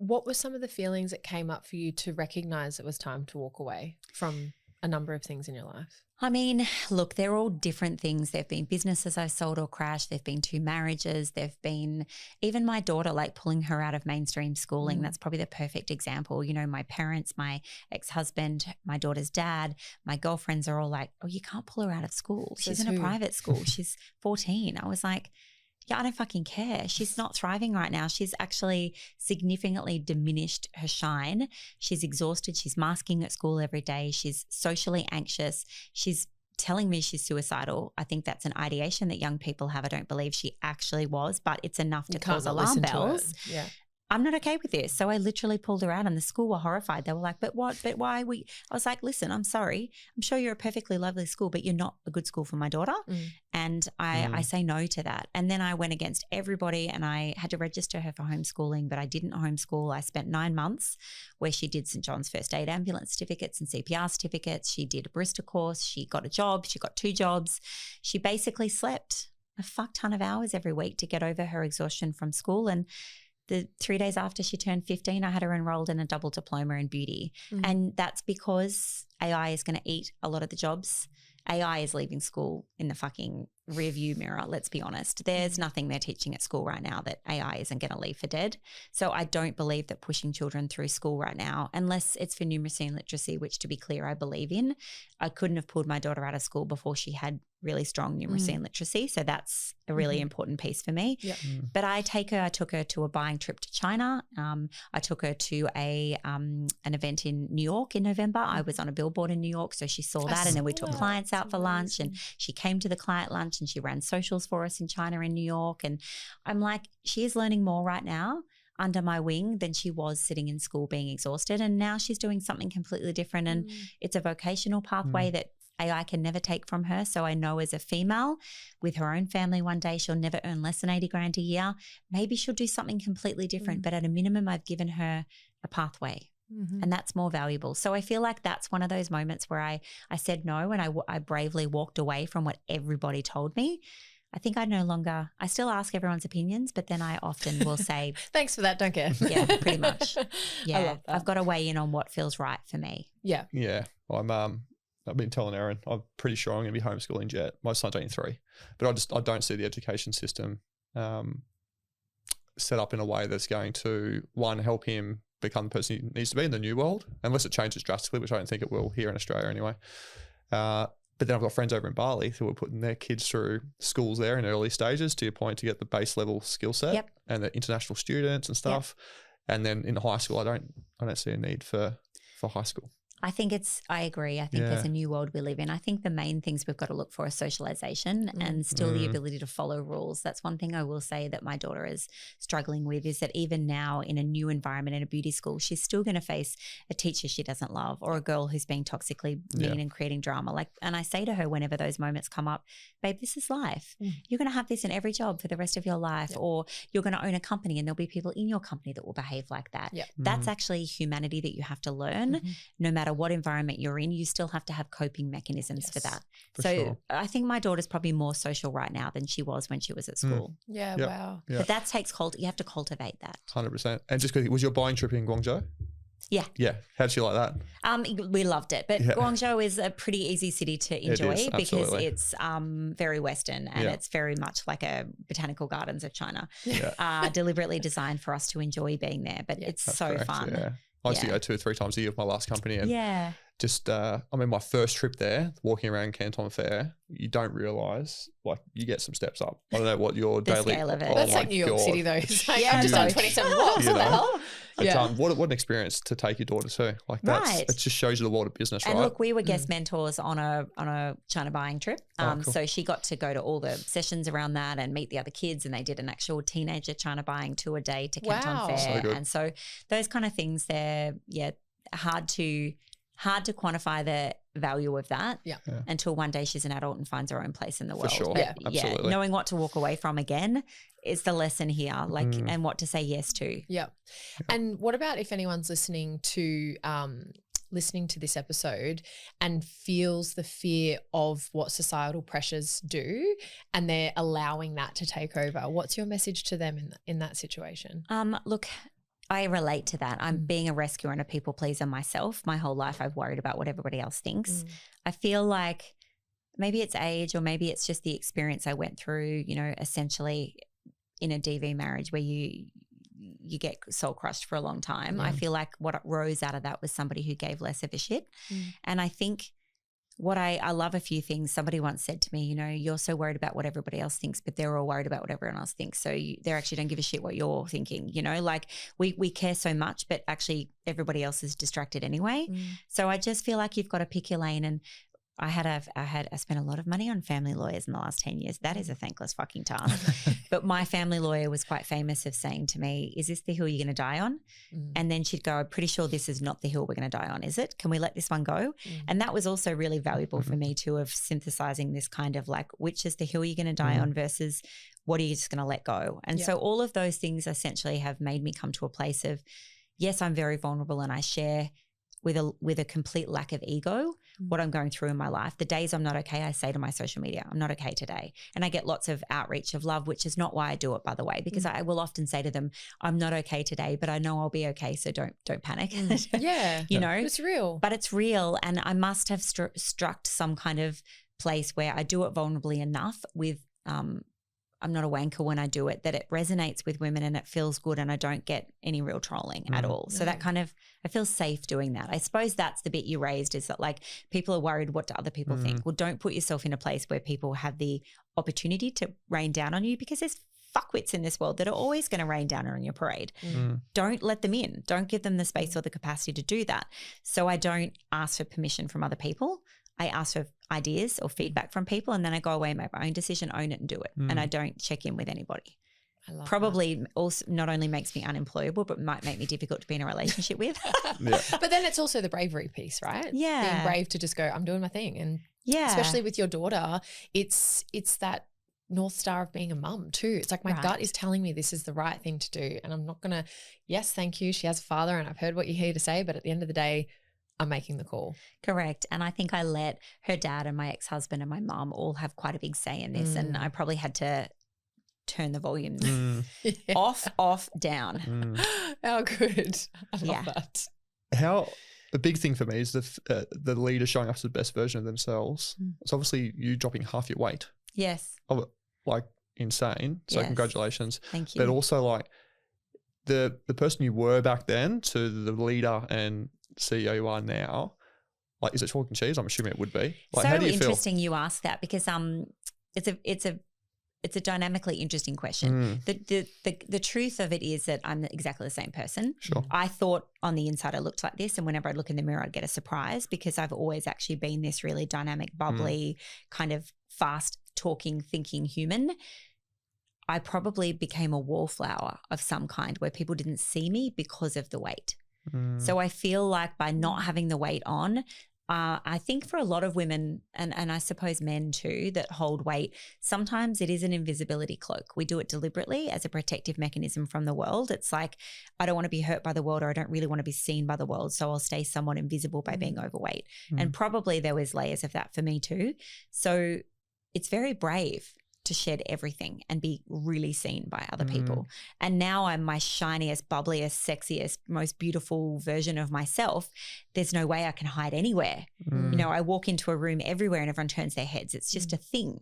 What were some of the feelings that came up for you to recognize it was time to walk away from a number of things in your life? I mean, look, they're all different things. There've been businesses I sold or crashed. There've been 2 marriages. There've been even my daughter, like pulling her out of mainstream schooling. That's probably the perfect example. You know, my parents, my ex-husband, my daughter's dad, my girlfriends are all like, oh, you can't pull her out of school. She's in a private school. She's 14. I was like, yeah, I don't fucking care. She's not thriving right now. She's actually significantly diminished her shine. She's exhausted. She's masking at school every day. She's socially anxious. She's telling me she's suicidal. I think that's an ideation that young people have. I don't believe she actually was, but it's enough to cause alarm bells. Yeah. I'm not okay with this. So I literally pulled her out and the school were horrified. They were like, but what? But why? I was like, listen, I'm sorry. I'm sure you're a perfectly lovely school, but you're not a good school for my daughter. And I say no to that. And then I went against everybody and I had to register her for homeschooling, but I didn't homeschool. I spent 9 months where she did St. John's First Aid ambulance certificates and CPR certificates. She did a barista course. She got a job. She got 2 jobs. She basically slept a fuck ton of hours every week to get over her exhaustion from school. And the 3 days after she turned 15, I had her enrolled in a double diploma in beauty. And that's because AI is going to eat a lot of the jobs. AI is leaving school in the fucking rear view mirror, let's be honest. There's nothing they're teaching at school right now that AI isn't going to leave for dead. So I don't believe that pushing children through school right now, unless it's for numeracy and literacy, which to be clear, I believe in. I couldn't have pulled my daughter out of school before she had really strong numeracy and literacy. So that's a really important piece for me. But I took her to a buying trip to China. I took her to an event in New York in November. I was on a billboard in New York, so she saw that. And then we took clients out for lunch and she came to the client lunch and she ran socials for us in China in New York. And I'm like, she is learning more right now under my wing than she was sitting in school being exhausted. And now she's doing something completely different. And it's a vocational pathway that AI can never take from her. So I know as a female with her own family one day, she'll never earn less than 80 grand a year. Maybe she'll do something completely different, but at a minimum, I've given her a pathway. And that's more valuable. So I feel like that's one of those moments where I said no and I bravely walked away from what everybody told me. I think I still ask everyone's opinions, but then I often will say, thanks for that, don't care. Yeah, pretty much. Yeah, I love that. I've got to weigh in on what feels right for me. Yeah. Yeah. I've been telling Erin, I'm pretty sure I'm going to be homeschooling Jet. My son's only 3, but I don't see the education system set up in a way that's going to, one, help him become the person he needs to be in the new world, unless it changes drastically, which I don't think it will here in Australia anyway. But then I've got friends over in Bali who are putting their kids through schools there in early stages, to your point, to get the base level skill set and the international students and stuff. And then in high school, I don't see a need for high school. I agree. I think there's a new world we live in. I think the main things we've got to look for are socialization and still the ability to follow rules. That's one thing I will say that my daughter is struggling with, is that even now in a new environment in a beauty school, she's still going to face a teacher she doesn't love or a girl who's being toxically mean and creating drama. And I say to her whenever those moments come up, babe, this is life. You're going to have this in every job for the rest of your life, or you're going to own a company and there'll be people in your company that will behave like that. That's actually humanity that you have to learn. No matter what environment you're in, you still have to have coping mechanisms for that. So I think my daughter's probably more social right now than she was when she was at school. Wow. But that takes you have to cultivate that. 100%. And just quickly, was your buying trip in Guangzhou? Yeah. How did you like that? We loved it. But Guangzhou is a pretty easy city to enjoy because it's very Western and it's very much like a botanical gardens of China. Deliberately designed for us to enjoy being there. But it's so correct, fun. Yeah. I used to go 2 or 3 times a year with my last company. And just, my first trip there, walking around Canton Fair, you don't realise, you get some steps up. I don't know what your the daily... scale of it. Oh, that's like New York City though. It's like, I'm just on 27 blocks. What the hell? What an experience to take your daughter to. It just shows you the world of business, right? And look, we were guest mentors on a China buying trip. Cool. So she got to go to all the sessions around that and meet the other kids, and they did an actual teenager China buying tour day to Canton Fair. So and so those kind of things, they're hard to quantify the value of that until one day she's an adult and finds her own place in the world. For sure. But absolutely. Knowing what to walk away from again is the lesson here, and what to say yes to. Yeah. And what about if anyone's listening to this episode and feels the fear of what societal pressures do and they're allowing that to take over? What's your message to them in that situation? Look, I relate to that. I'm being a rescuer and a people pleaser myself. My whole life I've worried about what everybody else thinks. I feel like maybe it's age, or maybe it's just the experience I went through, essentially in a DV marriage where you get soul crushed for a long time. I feel like what rose out of that was somebody who gave less of a shit. And I think what I love a few things. Somebody once said to me, you're so worried about what everybody else thinks, but they're all worried about what everyone else thinks. So they actually don't give a shit what you're thinking, we care so much, but actually everybody else is distracted anyway. So I just feel like you've got to pick your lane. And I spent a lot of money on family lawyers in the last 10 years. That is a thankless fucking task. But my family lawyer was quite famous of saying to me, is this the hill you're going to die on? And then she'd go, I'm pretty sure this is not the hill we're going to die on, is it? Can we let this one go? And that was also really valuable for me too, of synthesizing this kind of which is the hill you're going to die on versus what are you just going to let go? And so all of those things essentially have made me come to a place of, yes, I'm very vulnerable and I share with a complete lack of ego what I'm going through in my life. The days I'm not okay, I say to my social media, I'm not okay today. And I get lots of outreach of love, which is not why I do it, by the way, because I will often say to them, I'm not okay today, but I know I'll be okay. So don't panic. It's real. But it's real. And I must have struck some kind of place where I do it vulnerably enough with, I'm not a wanker when I do it, that it resonates with women and it feels good and I don't get any real trolling at all. So that kind of, I feel safe doing that. I suppose that's the bit you raised, is that people are worried, what do other people think? Well, don't put yourself in a place where people have the opportunity to rain down on you, because there's fuckwits in this world that are always going to rain down on your parade. Don't let them in. Don't give them the space or the capacity to do that. So I don't ask for permission from other people. I ask for ideas or feedback from people, and then I go away and make my own decision, own it and do it. And I don't check in with anybody. I love Probably that. Also not only makes me unemployable, but might make me difficult to be in a relationship with. But then it's also the bravery piece, right? Yeah. Being brave to just go, I'm doing my thing and Yeah. Especially with your daughter, it's that North Star of being a mum too. It's like my gut is telling me this is the right thing to do. And I'm not going to, yes, thank you. She has a father and I've heard what you're here to say. But at the end of the day, I'm making the call. Correct. And I think I let her dad and my ex-husband and my mum all have quite a big say in this. And I probably had to turn the volume off, down. How good. I love that. The big thing for me is the leader showing up as the best version of themselves. It's obviously you dropping half your weight. Yes. Like insane. So congratulations. Thank you. But also like the person you were back then to the leader and CEO you are now, like, is it chalk and cheese? I'm assuming it would be. Like, so how do you interesting feel? you ask that because it's a dynamically interesting question. The truth of it is that I'm exactly the same person. Sure. I thought on the inside I looked like this, and whenever I'd look in the mirror, I'd get a surprise because I've always actually been this really dynamic, bubbly, kind of fast talking, thinking human. I probably became a wallflower of some kind where people didn't see me because of the weight. So I feel like by not having the weight on, I think for a lot of women and I suppose men too that hold weight, sometimes it is an invisibility cloak. We do it deliberately as a protective mechanism from the world. It's like, I don't want to be hurt by the world or I don't really want to be seen by the world, so I'll stay somewhat invisible by being overweight. And probably there was layers of that for me too. So it's very brave to shed everything and be really seen by other people. And now I'm my shiniest, bubbliest, sexiest, most beautiful version of myself. There's no way I can hide anywhere. You know, I walk into a room everywhere and everyone turns their heads. It's just a thing.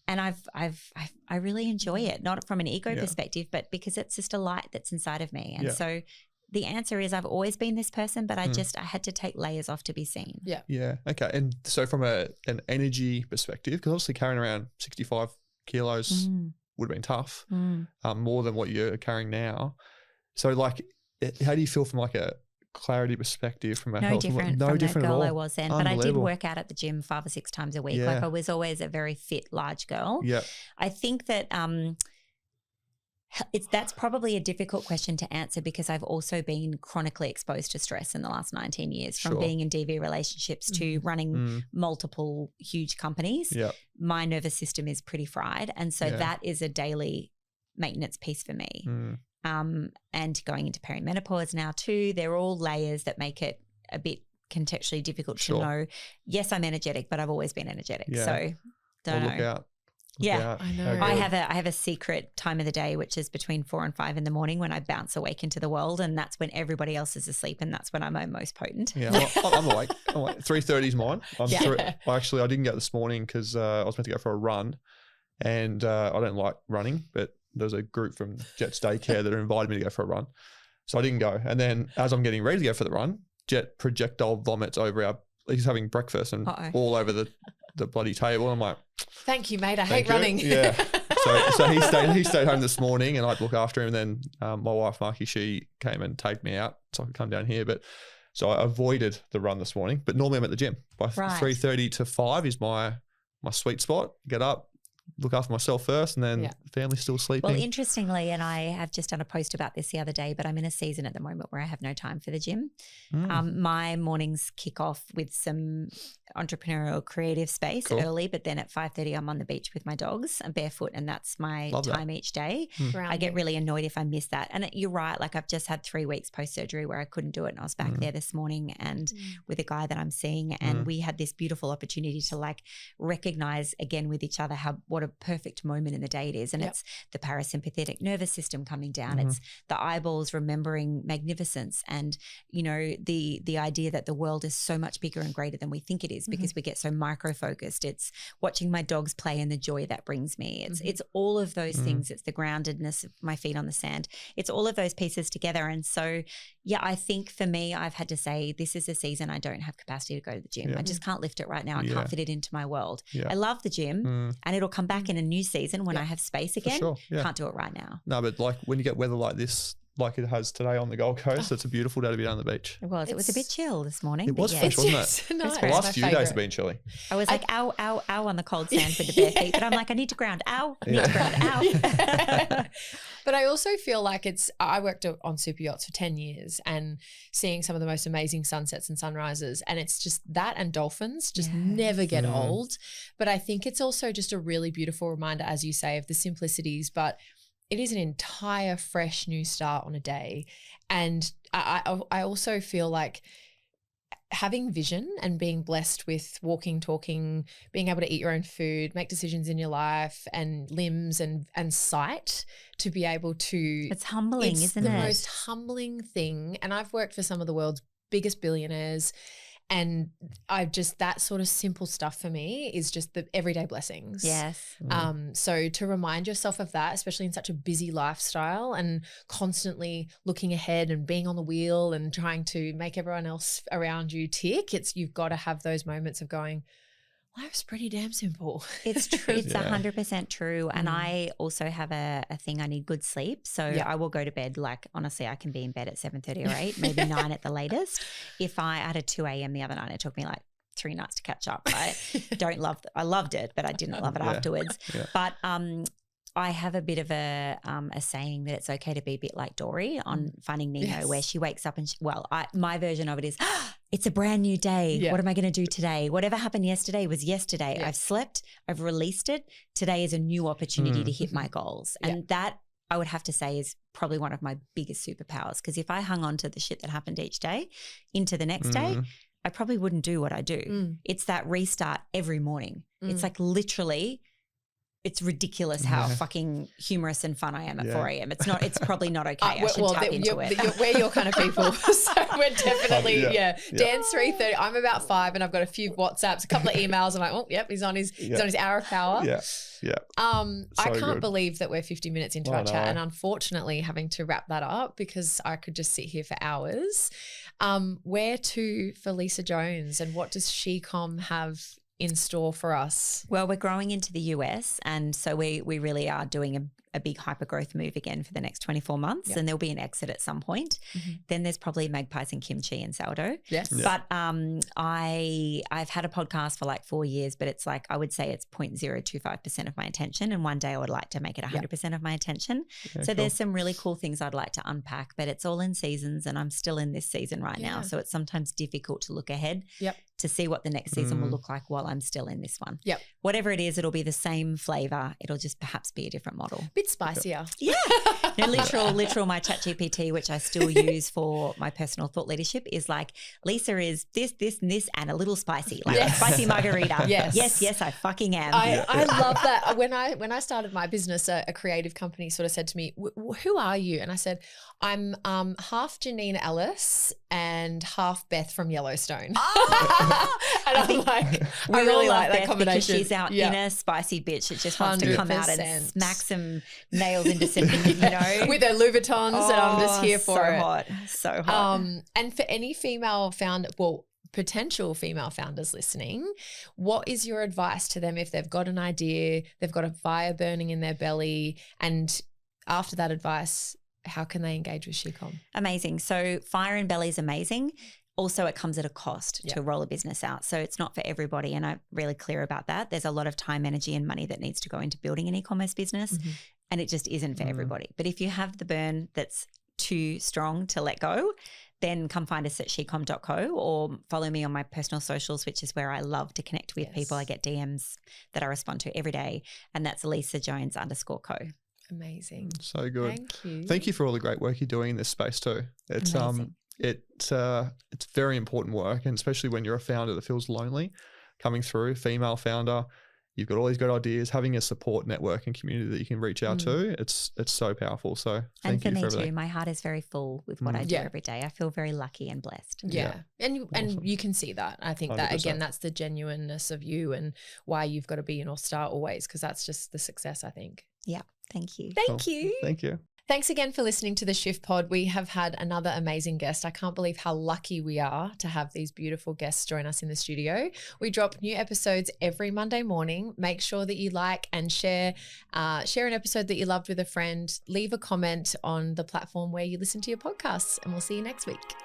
And I really enjoy it, not from an ego perspective, but because it's just a light that's inside of me. And so the answer is I've always been this person, but I had to take layers off to be seen. Yeah. Yeah. Okay. And so from an energy perspective, because obviously carrying around 65 kilos would have been tough, more than what you're carrying now. So like, how do you feel from like a clarity perspective from a health? Different No from different that girl at all. I was then, but I did work out at the gym 5 or 6 times a week. Like I was always a very fit, large girl. Yeah. I think that that's probably a difficult question to answer because I've also been chronically exposed to stress in the last 19 years from being in DV relationships to running multiple huge companies. Yeah. My nervous system is pretty fried. And so that is a daily maintenance piece for me. And going into perimenopause now too, they're all layers that make it a bit contextually difficult to know. Yes, I'm energetic, but I've always been energetic. Yeah. So don't know. Look out. I know. I have a secret time of the day, which is between 4 and 5 in the morning when I bounce awake into the world, and that's when everybody else is asleep, and that's when I'm most potent. Yeah, I'm awake. 3:30 is mine. I didn't go this morning because I was meant to go for a run, and I don't like running, but there's a group from Jet's daycare that invited me to go for a run, so I didn't go. And then as I'm getting ready to go for the run, Jet projectile vomits over he's having breakfast and all over the bloody table. I'm like, thank you, mate. I hate running. Yeah. So he stayed home this morning and I'd look after him. And then my wife, Marky, she came and tagged me out so I could come down here. But so I avoided the run this morning, but normally I'm at the gym. By 3:30 to 5 is my sweet spot. Get up, look after myself first, and then the family's still sleeping. Well, interestingly, and I have just done a post about this the other day, but I'm in a season at the moment where I have no time for the gym. My mornings kick off with some entrepreneurial creative space early, but then at 5:30 I'm on the beach with my dogs. I'm barefoot, and that's my time each day. I get really annoyed if I miss that. And you're right, like I've just had 3 weeks post-surgery where I couldn't do it, and I was back there this morning and with a guy that I'm seeing, and we had this beautiful opportunity to like recognize again with each other what a perfect moment in the day it is. And it's the parasympathetic nervous system coming down. It's the eyeballs remembering magnificence, and you know the idea that the world is so much bigger and greater than we think it is because we get so micro focused. It's watching my dogs play and the joy that brings me. It's all of those things. It's the groundedness of my feet on the sand. It's all of those pieces together. And so I think for me, I've had to say this is a season I don't have capacity to go to the gym. I just can't lift it right now. I can't fit it into my world. I love the gym and it'll come back in a new season when I have space again. For sure. Can't do it right now. No, but like when you get weather like this like it has today on the Gold Coast. It's a beautiful day to be down the beach. It was a bit chill this morning. It was yeah. fresh, wasn't it? It's nice. The last few days have been chilly. I was like, ow, ow, ow on the cold sand with the bare feet. But I'm like, I need to ground. Ow, I need to ground. Ow. Yeah. But I also feel like I worked on super yachts for 10 years and seeing some of the most amazing sunsets and sunrises. And it's just that and dolphins just never get old. But I think it's also just a really beautiful reminder, as you say, of the simplicities, but it is an entire fresh new start on a day. And I also feel like having vision and being blessed with walking, talking, being able to eat your own food, make decisions in your life and limbs and sight to be able to. It's humbling, isn't it? It's the most humbling thing. And I've worked for some of the world's biggest billionaires. And that sort of simple stuff for me is just the everyday blessings. Yes. So to remind yourself of that, especially in such a busy lifestyle and constantly looking ahead and being on the wheel and trying to make everyone else around you tick, you've got to have those moments of going, life's pretty damn simple. It's true. It's 100% true. And I also have a thing. I need good sleep. So I will go to bed, like, honestly, I can be in bed at 7:30 or 8, maybe 9 at the latest. If I had a 2 a.m. the other night, it took me like 3 nights to catch up. I loved it, but I didn't love it afterwards. Yeah. But I have a bit of a saying that it's okay to be a bit like Dory on Finding Nemo, where she wakes up and my version of it is, it's a brand new day. Yeah. What am I going to do today? Whatever happened yesterday was yesterday. Yeah. I've slept. I've released it. Today is a new opportunity to hit my goals. And that, I would have to say, is probably one of my biggest superpowers, because if I hung on to the shit that happened each day into the next day, I probably wouldn't do what I do. It's that restart every morning. It's like literally, it's ridiculous how fucking humorous and fun I am at 4 a.m. It's probably not okay. I should tap into it. We're your kind of people. So we're definitely, Dan's 3:30. I'm about 5 and I've got a few WhatsApps, a couple of emails. I'm like, oh, yep, he's on his hour of power. Yeah. Yeah. I can't believe that we're 50 minutes into our chat and unfortunately having to wrap that up because I could just sit here for hours. Where to for Lisa Jones, and what does SheCom have in store for us? Well, we're growing into the US, and so we really are doing a big hyper-growth move again for the next 24 months, and there'll be an exit at some point. Then there's probably magpies and kimchi and sourdough. Yes. But I've had a podcast for like 4 years, but it's like, I would say it's 0.025% of my attention, and one day I would like to make it 100% of my attention. So there's some really cool things I'd like to unpack, but it's all in seasons, and I'm still in this season right now. So it's sometimes difficult to look ahead to see what the next season will look like while I'm still in this one. Whatever it is, it'll be the same flavor. It'll just perhaps be a different model. Bit spicier. Yeah. No, literal my ChatGPT, which I still use for my personal thought leadership, is like, Lisa is this, and this, and a little spicy, like a spicy margarita. Yes, I fucking am. I love that. When I started my business, a creative company sort of said to me, who are you? And I said, I'm half Janine Ellis and half Beth from Yellowstone. And I'm like, I really like that combination. Because she's our inner spicy bitch. It just wants to come out and smack some nails into some, with her Louboutins, and I'm just here for it. So hot. And for any female potential female founders listening, what is your advice to them if they've got an idea, they've got a fire burning in their belly, and after that advice, how can they engage with SheCom? Amazing. So fire in belly is amazing. Also, it comes at a cost to roll a business out. So it's not for everybody, and I'm really clear about that. There's a lot of time, energy, and money that needs to go into building an e-commerce business, and it just isn't for everybody. But if you have the burn that's too strong to let go, then come find us at shecom.co or follow me on my personal socials, which is where I love to connect with people. I get DMs that I respond to every day, and that's Lisa Jones _co. Amazing. So good. Thank you. Thank you for all the great work you're doing in this space too. It's it's very important work, and especially when you're a founder that feels lonely coming through, female founder, you've got all these good ideas, having a support network and community that you can reach out to. It's so powerful. So thank you for everything. And for me too, my heart is very full with what I do every day. I feel very lucky and blessed. Yeah. And you can see that. I think 100%. That again, that's the genuineness of you and why you've got to be an all-star always, because that's just the success, I think. Yeah. Thank you. Thank you. Thank you. Thanks again for listening to the Shift Pod. We have had another amazing guest. I can't believe how lucky we are to have these beautiful guests join us in the studio. We drop new episodes every Monday morning. Make sure that you like and share an episode that you loved with a friend. Leave a comment on the platform where you listen to your podcasts, and we'll see you next week.